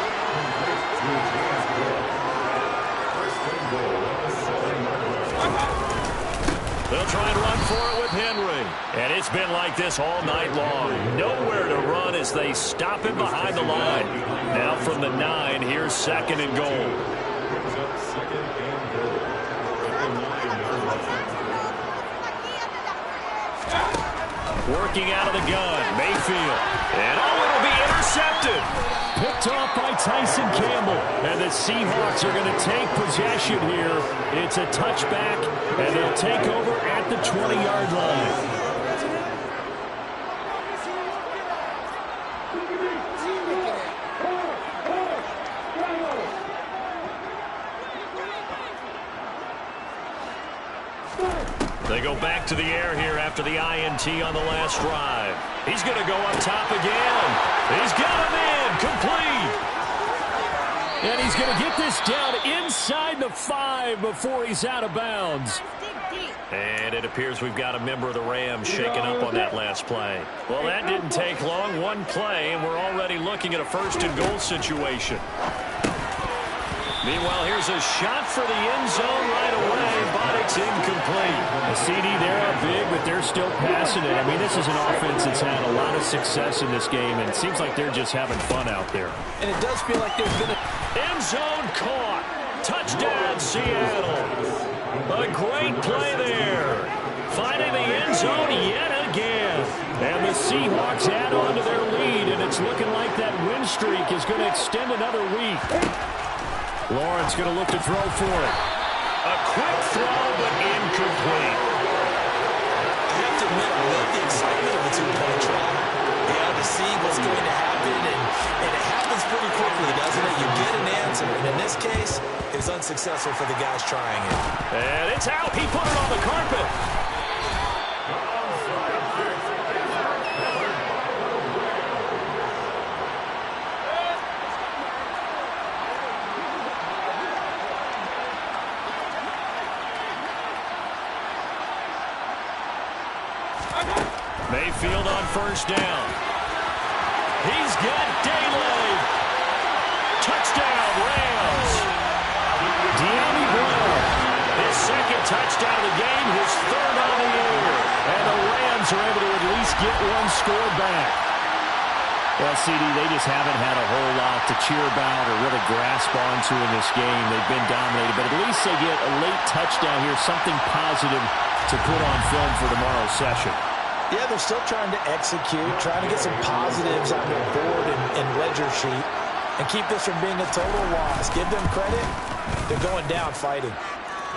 They'll try and run for it with Henry. And it's been like this all night long. Nowhere to run as they stop him behind the line. Now from the 9, here's 2nd and goal. Working out of the gun, Mayfield. And it'll be intercepted. Picked off by Tyson Campbell. And the Seahawks are going to take possession here. It's a touchback, and they'll take over at the 20-yard line. They go back to the air here after the INT on the last drive. He's going to go up top again. He's got him in, complete. And he's going to get this down inside the 5 before he's out of bounds. And it appears we've got a member of the Rams shaking up on that last play. Well, that didn't take long. One play, and we're already looking at a 1st and goal situation. Meanwhile, here's a shot for the end zone right away, but it's incomplete. The CD, they're up big, but they're still passing it. I mean, this is an offense that's had a lot of success in this game, and it seems like they're just having fun out there. And it does feel like there's been a... End zone caught. Touchdown, Seattle. A great play there. Finding the end zone yet again. And the Seahawks add on to their lead, and it's looking like that win streak is going to extend another week. Lawrence going to look to throw for it. A quick throw, but incomplete. I have to admit, I love the excitement of a two-point try. To see what's going to happen, and it happens pretty quickly, doesn't it? You get an answer, and in this case, it was unsuccessful for the guys trying it. And it's out. He put it on the carpet. Mayfield on 1st down. He's got Daly. Touchdown, Rams. De'Ami Brown. His 2nd touchdown of the game, his 3rd on the year. And the Rams are able to at least get one score back. Well, CD, they just haven't had a whole lot to cheer about or really grasp onto in this game. They've been dominated, but at least they get a late touchdown here, something positive to put on film for tomorrow's session. Yeah, they're still trying to execute, trying to get some positives on their board and ledger sheet, and keep this from being a total loss. Give them credit. They're going down fighting.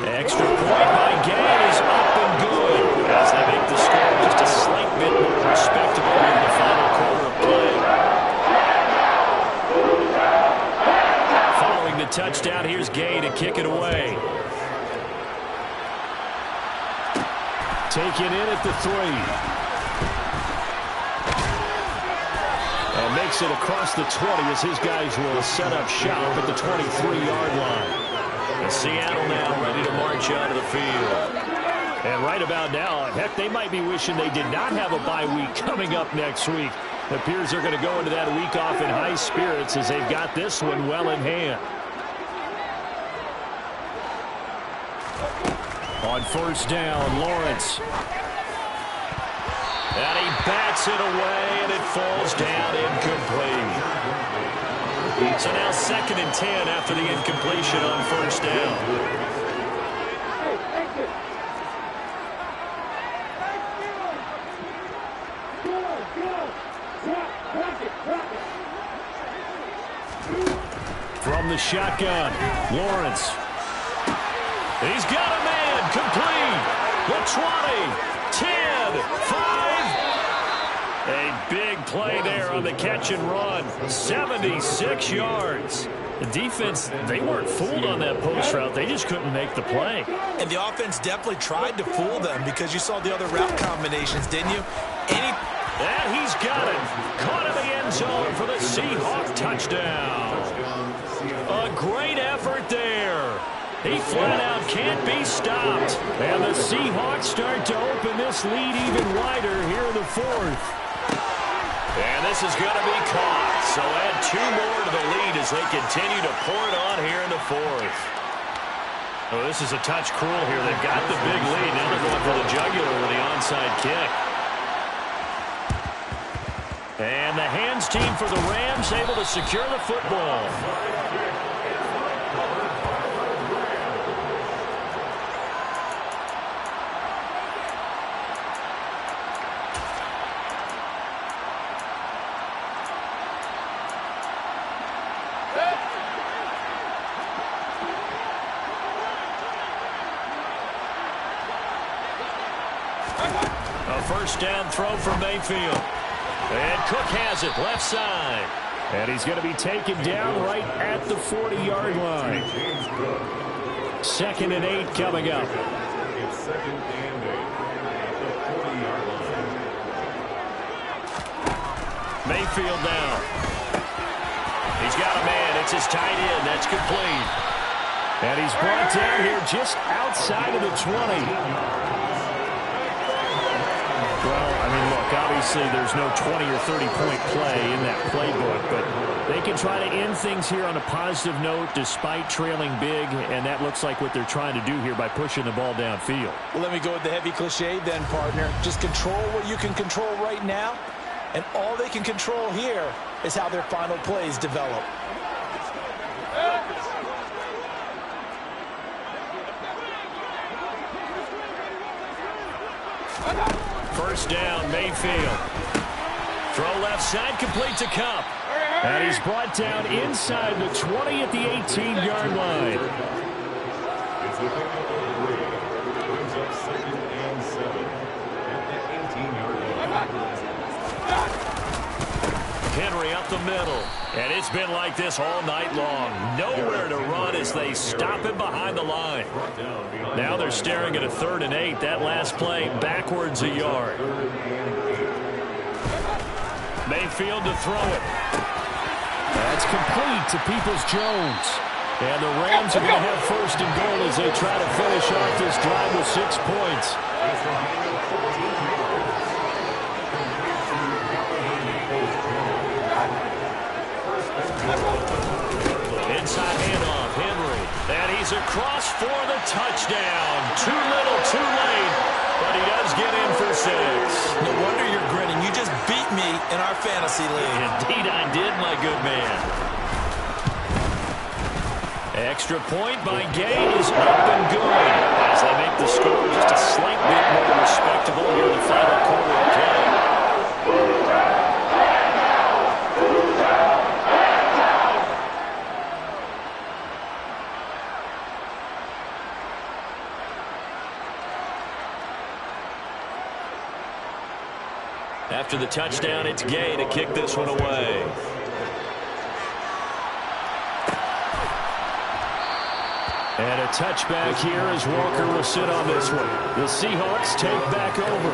Extra point by Gay is up and good as they make the score just a slight bit more respectable in the final quarter of play. Following the touchdown, here's Gay to kick it away. Taken in at the 3. And makes it across the 20 as his guys will set up shop at the 23-yard line. And Seattle now ready to march out of the field. And right about now, heck, they might be wishing they did not have a bye week coming up next week. It appears they're going to go into that week off in high spirits as they've got this one well in hand. On 1st down, Lawrence. And he bats it away, and it falls down incomplete. So now 2nd and 10 after the incompletion on 1st down. From the shotgun, Lawrence. He's got a man, complete. The 20, 10, 5. A big play there on the catch and run. 76 yards. The defense, they weren't fooled on that post route. They just couldn't make the play. And the offense definitely tried to fool them because you saw the other route combinations, didn't you? And he's got it. Caught in the end zone for the Seahawk touchdown. A great effort there. He flat out can't be stopped. And the Seahawks start to open this lead even wider here in the fourth. And this is going to be caught. So add 2 more to the lead as they continue to pour it on here in the fourth. Oh, this is a touch cruel here. They've got the big lead. Now they're going for the jugular with the onside kick. And the hands team for the Rams able to secure the football. A first down throw from Mayfield. And Cook has it, left side. And he's going to be taken down right at the 40-yard line. 2nd and 8 coming up. It's 2nd and 8 at the 40-yard line. Mayfield now. He's got a man. It's his tight end. That's complete. And he's brought down here just outside of the 20. Well, I mean, look, obviously there's no 20 or 30-point play in that playbook, but they can try to end things here on a positive note despite trailing big, and that looks like what they're trying to do here by pushing the ball downfield. Well, let me go with the heavy cliche then, partner. Just control what you can control right now, and all they can control here is how their final plays develop. First down, Mayfield. Throw left side, complete to Kupp. And he's brought down inside the 20 at the 18-yard line. It's a pickup of 3. Brings up 2nd and 7 at the 18-yard line. Henry up the middle. And it's been like this all night long. Nowhere to run as they stop him behind the line. Now they're staring at a 3rd and 8. That last play backwards a yard. Mayfield to throw it. That's complete to Peoples-Jones. And the Rams are going to have 1st and goal as they try to finish off this drive with 6 points. Inside handoff, Henry. And he's across for the touchdown. Too little, too late. But he does get in for 6. No wonder you're grinning. You just beat me in our fantasy league. Indeed I did, my good man. Extra point by Gay is up and good as they make the score just a slight bit more respectable here in the final quarter of play. After the touchdown, it's Gay to kick this one away. And a touchback here as Walker will sit on this one. The Seahawks take back over.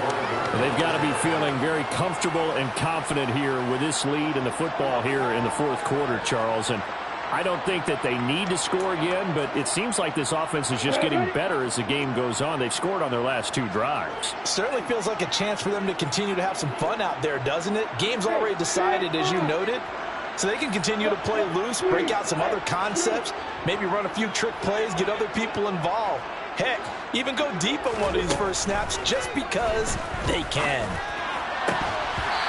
And they've got to be feeling very comfortable and confident here with this lead in the football here in the 4th quarter, Charles. And I don't think that they need to score again, but it seems like this offense is just getting better as the game goes on. They've scored on their last 2 drives. Certainly feels like a chance for them to continue to have some fun out there, doesn't it? Game's already decided, as you noted. So they can continue to play loose, break out some other concepts, maybe run a few trick plays, get other people involved. Heck, even go deep on one of these first snaps just because they can.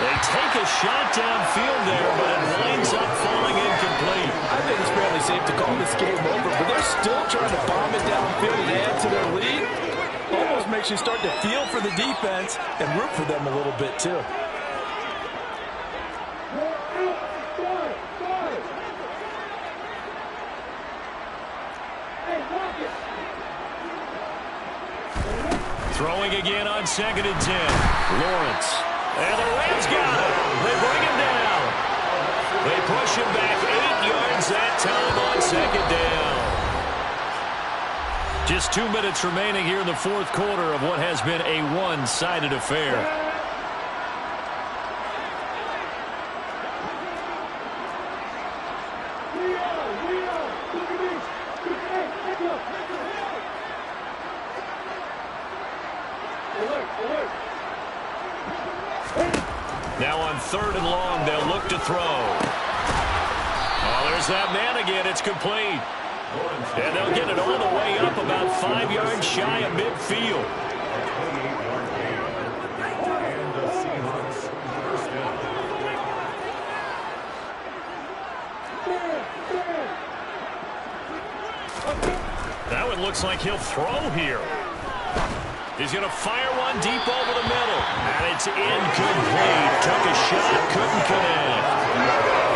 They take a shot downfield there, but it winds up falling incomplete. I think it's fairly safe to call this game over, but they're still trying to bomb it downfield and add to their lead. Almost makes you start to feel for the defense and root for them a little bit, too. Throwing again on 2nd and 10. Lawrence. And the Rams got him. They bring him down. They push him back 8 yards that time on 2nd down. Just 2 minutes remaining here in the fourth quarter of what has been a one-sided affair. Now on 3rd and long, they'll look to throw. Oh, there's that man again. It's complete. And they'll get it all the way up about 5 yards shy of midfield. And the Seahawks first down. That one looks like he'll throw here. He's going to fire one deep over the middle. And it's incomplete. Took a shot, couldn't connect.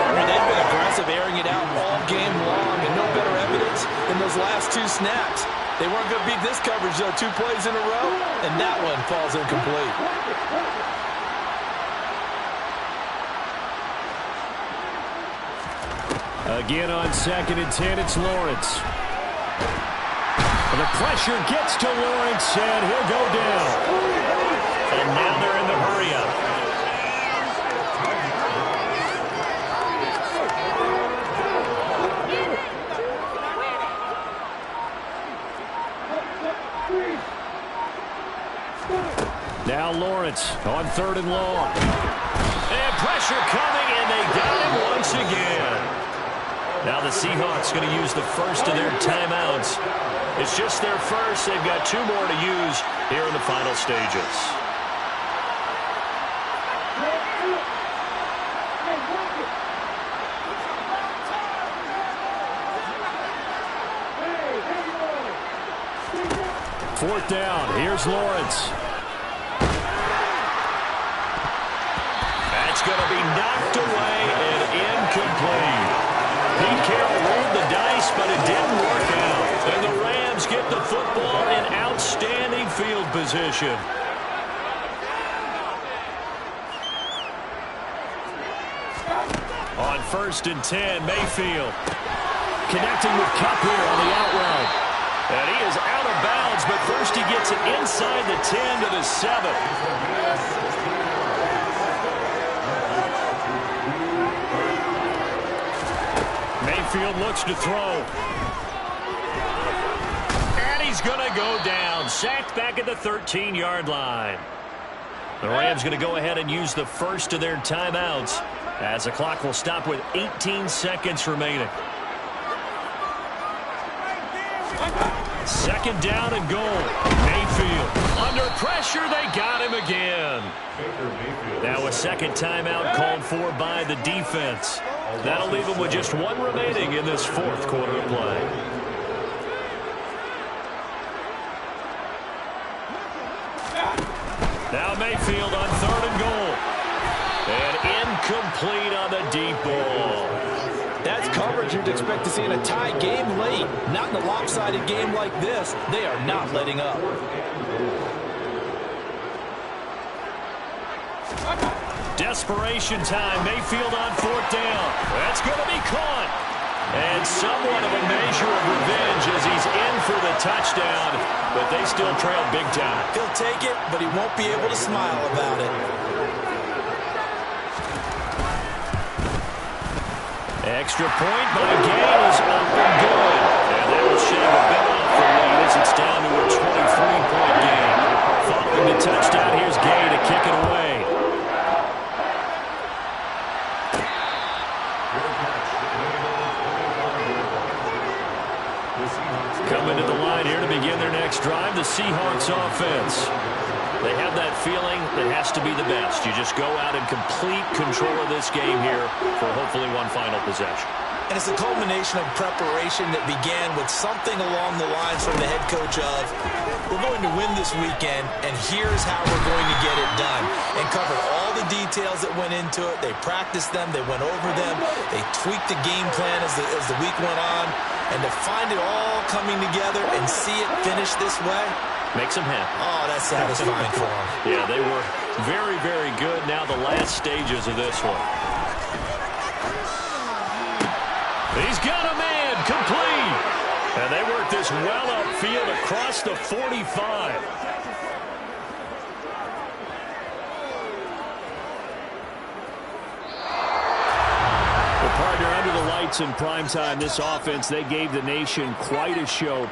Partner, they've been aggressive, airing it out all game long, and no better evidence than those last 2 snaps. They weren't going to beat this coverage, though, 2 plays in a row, and that one falls incomplete. Again on 2nd and 10, it's Lawrence. The pressure gets to Lawrence, and he'll go down. And now they're in the hurry-up. Now Lawrence on 3rd and long. And pressure coming, and they got him once again. Now the Seahawks going to use the first of their timeouts. It's just their first. They've got 2 more to use here in the final stages. Fourth down. Here's Lawrence. That's going to be knocked away and incomplete. Pete Carroll rolled the dice, but it didn't work out. And the Rams get the football in outstanding field position. On 1st and 10, Mayfield connecting with Kupp here on the out route. And he is out of bounds, but first he gets it inside the 10 to the 7. Mayfield looks to throw. And he's going to go down. Sacked back at the 13-yard line. The Rams going to go ahead and use the first of their timeouts as the clock will stop with 18 seconds remaining. 2nd down and goal. Mayfield under pressure. They got him again. Now a second timeout called for by the defense. That'll leave him with just 1 remaining in this fourth quarter of play. Now Mayfield on 3rd and goal. And incomplete on the deep ball. That's coverage you'd expect to see in a tie game late. Not in a lopsided game like this. They are not letting up. Desperation time. Mayfield on 4th down. That's going to be caught. And somewhat of a measure of revenge as he's in for the touchdown. But they still trail big time. He'll take it, but he won't be able to smile about it. Extra point by Gay is up and good. And that will shave a bit off the lead as it's down to a 23-point game. Following the touchdown, here's Gay to kick it away. Coming to the line here to begin their next drive, the Seahawks offense. They have that feeling that has to be the best. You just go out and complete control of this game here for hopefully one final possession. And it's a culmination of preparation that began with something along the lines from the head coach of, we're going to win this weekend, and here's how we're going to get it done. And covered all the details that went into it. They practiced them. They went over them. They tweaked the game plan as the week went on. And to find it all coming together and see it finish this way, Makes them happy. Oh, that's satisfying for him. Yeah, they were very, very good. Now the last stages of this one. He's got a man complete. And they work this well upfield across the 45. Partner, under the lights in primetime, this offense, they gave the nation quite a show.